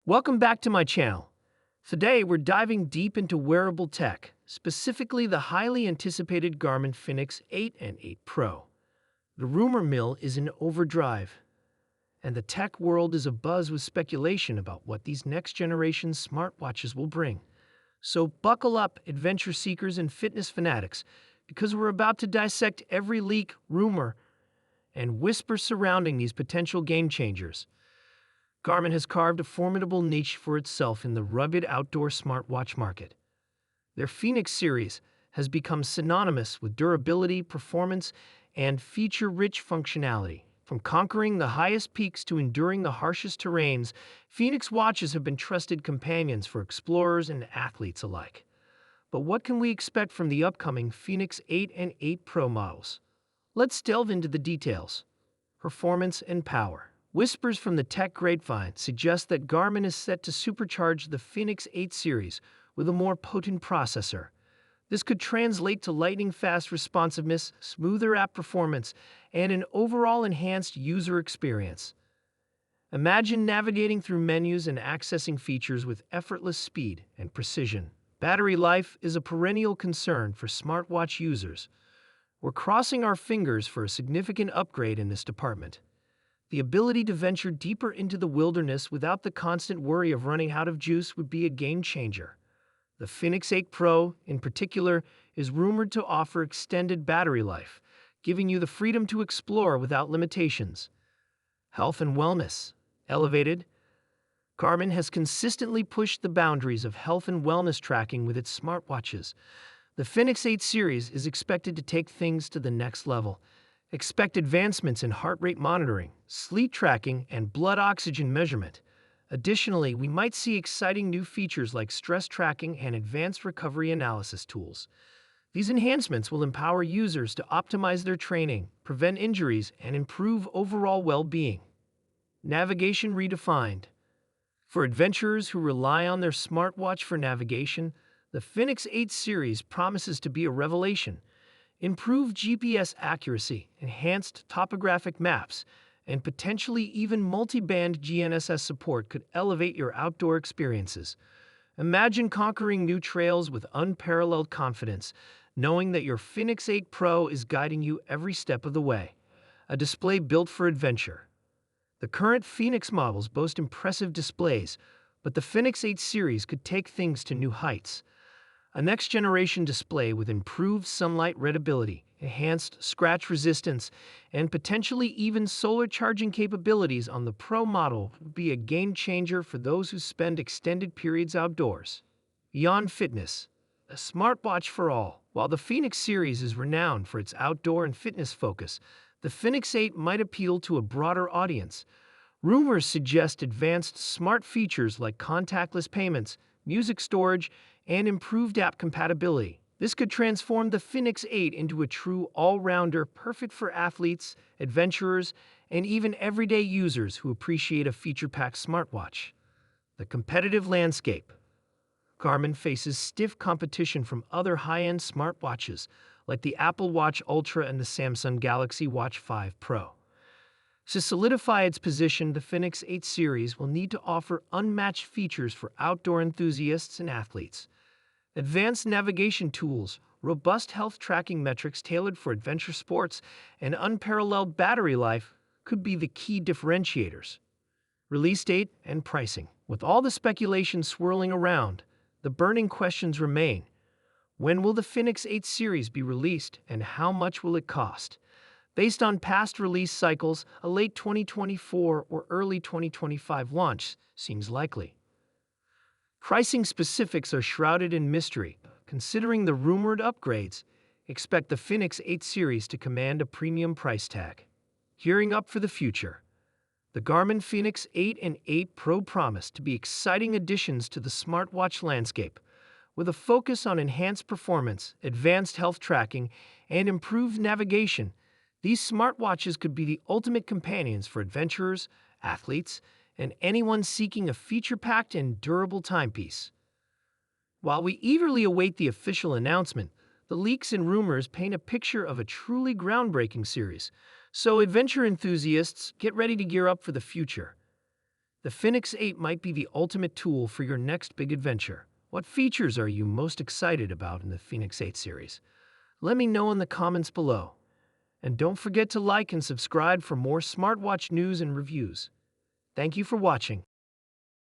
Welcome back to my channel. Today we're diving deep into wearable tech, specifically the highly anticipated Garmin Fenix 8 and 8 Pro. The rumor mill is in overdrive, and the tech world is abuzz with speculation about what these next-generation smartwatches will bring. So buckle up, adventure seekers and fitness fanatics, because we're about to dissect every leak, rumor, and whisper surrounding these potential game-changers. Garmin has carved a formidable niche for itself in the rugged outdoor smartwatch market. Their Fenix series has become synonymous with durability, performance, and feature-rich functionality. From conquering the highest peaks to enduring the harshest terrains, Fenix watches have been trusted companions for explorers and athletes alike. But what can we expect from the upcoming Fenix 8 and 8 Pro models? Let's delve into the details. Performance and power. Whispers from the tech grapevine suggest that Garmin is set to supercharge the Fenix 8 series with a more potent processor. This could translate to lightning-fast responsiveness, smoother app performance, and an overall enhanced user experience. Imagine navigating through menus and accessing features with effortless speed and precision. Battery life is a perennial concern for smartwatch users. We're crossing our fingers for a significant upgrade in this department. The ability to venture deeper into the wilderness without the constant worry of running out of juice would be a game-changer. The Fenix 8 Pro, in particular, is rumored to offer extended battery life, giving you the freedom to explore without limitations. Health and wellness. Elevated. Garmin has consistently pushed the boundaries of health and wellness tracking with its smartwatches. The Fenix 8 series is expected to take things to the next level. Expect advancements in heart rate monitoring, sleep tracking, and blood oxygen measurement. Additionally, we might see exciting new features like stress tracking and advanced recovery analysis tools. These enhancements will empower users to optimize their training, prevent injuries, and improve overall well-being. Navigation redefined. For adventurers who rely on their smartwatch for navigation, the Fenix 8 series promises to be a revelation. Improved GPS accuracy, enhanced topographic maps, and potentially even multi-band GNSS support could elevate your outdoor experiences. Imagine conquering new trails with unparalleled confidence, knowing that your Fenix 8 Pro is guiding you every step of the way. A display built for adventure. The current Fenix models boast impressive displays, but the Fenix 8 series could take things to new heights. A next-generation display with improved sunlight readability, enhanced scratch resistance, and potentially even solar charging capabilities on the Pro model would be a game-changer for those who spend extended periods outdoors. Beyond fitness, a smartwatch for all. While the Fenix series is renowned for its outdoor and fitness focus, the Fenix 8 might appeal to a broader audience. Rumors suggest advanced smart features like contactless payments, music storage, and improved app compatibility. This could transform the Fenix 8 into a true all-rounder, perfect for athletes, adventurers, and even everyday users who appreciate a feature-packed smartwatch. The competitive landscape. Garmin faces stiff competition from other high-end smartwatches, like the Apple Watch Ultra and the Samsung Galaxy Watch 5 Pro. To solidify its position, the Fenix 8 series will need to offer unmatched features for outdoor enthusiasts and athletes. Advanced navigation tools, robust health tracking metrics tailored for adventure sports, and unparalleled battery life could be the key differentiators. Release date and pricing. With all the speculation swirling around, the burning questions remain. When will the Fenix 8 series be released, and how much will it cost? Based on past release cycles, a late 2024 or early 2025 launch seems likely. Pricing specifics are shrouded in mystery. Considering the rumored upgrades, expect the Fenix 8 series to command a premium price tag. Gearing up for the future. The Garmin Fenix 8 and 8 Pro promise to be exciting additions to the smartwatch landscape. With a focus on enhanced performance, advanced health tracking, and improved navigation, these smartwatches could be the ultimate companions for adventurers, athletes, and anyone seeking a feature-packed and durable timepiece. While we eagerly await the official announcement, the leaks and rumors paint a picture of a truly groundbreaking series. So adventure enthusiasts, get ready to gear up for the future. The Fenix 8 might be the ultimate tool for your next big adventure. What features are you most excited about in the Fenix 8 series? Let me know in the comments below. And don't forget to like and subscribe for more smartwatch news and reviews. Thank you for watching.